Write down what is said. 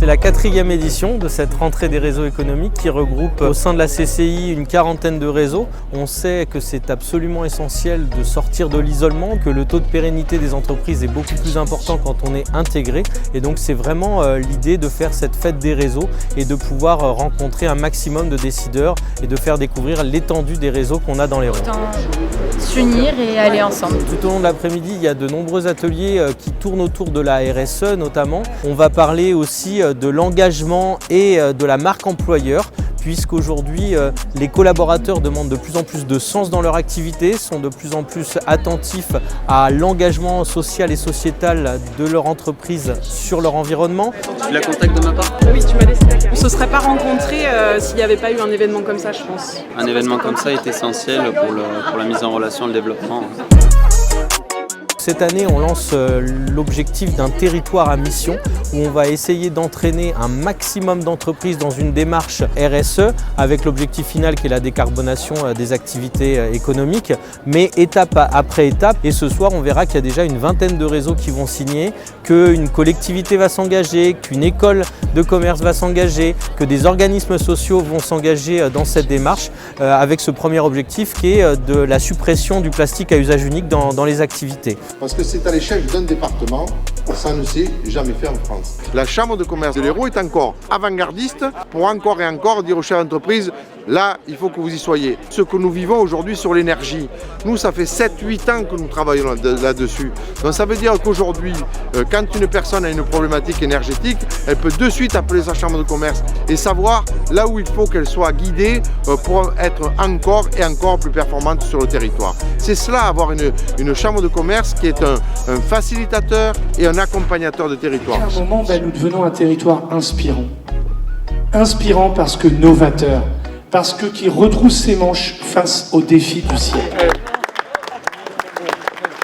C'est la 4e édition de cette rentrée des réseaux économiques qui regroupe au sein de la CCI une quarantaine de réseaux. On sait que c'est absolument essentiel de sortir de l'isolement, que le taux de pérennité des entreprises est beaucoup plus important quand on est intégré. Et donc c'est vraiment l'idée de faire cette fête des réseaux et de pouvoir rencontrer un maximum de décideurs et de faire découvrir l'étendue des réseaux qu'on a dans les rangs. S'unir et aller ensemble. Tout au long de l'après-midi, il y a de nombreux ateliers qui tournent autour de la RSE notamment. On va parler aussi de l'engagement et de la marque employeur, puisqu'aujourd'hui les collaborateurs demandent de plus en plus de sens dans leur activité, sont de plus en plus attentifs à l'engagement social et sociétal de leur entreprise sur leur environnement. Tu la contactes de ma part? Oui, tu m'as laissé la carte. On ne se serait pas rencontrés s'il n'y avait pas eu un événement comme ça, je pense. Un événement comme ça est essentiel pour la mise en relation et le développement. Cette année, on lance l'objectif d'un territoire à mission où on va essayer d'entraîner un maximum d'entreprises dans une démarche RSE avec l'objectif final qui est la décarbonation des activités économiques, mais étape après étape. Et ce soir, on verra qu'il y a déjà une vingtaine de réseaux qui vont signer, qu'une collectivité va s'engager, qu'une école de commerce va s'engager, que des organismes sociaux vont s'engager dans cette démarche avec ce premier objectif qui est de la suppression du plastique à usage unique dans les activités. Parce que c'est à l'échelle d'un département, ça ne s'est jamais fait en France. La Chambre de commerce de l'Hérault est encore avant-gardiste pour encore et encore dire aux chefs d'entreprise, là, il faut que vous y soyez. Ce que nous vivons aujourd'hui sur l'énergie, nous, ça fait 7-8 ans que nous travaillons là-dessus. Donc ça veut dire qu'aujourd'hui, quand une personne a une problématique énergétique, elle peut de suite appeler sa Chambre de commerce et savoir là où il faut qu'elle soit guidée pour être encore et encore plus performante sur le territoire. C'est cela, avoir une Chambre de commerce qui est un facilitateur et un accompagnateur de territoire. À un moment, nous devenons un territoire inspirant. Inspirant parce que novateur, parce que qui retrousse ses manches face aux défis du siècle.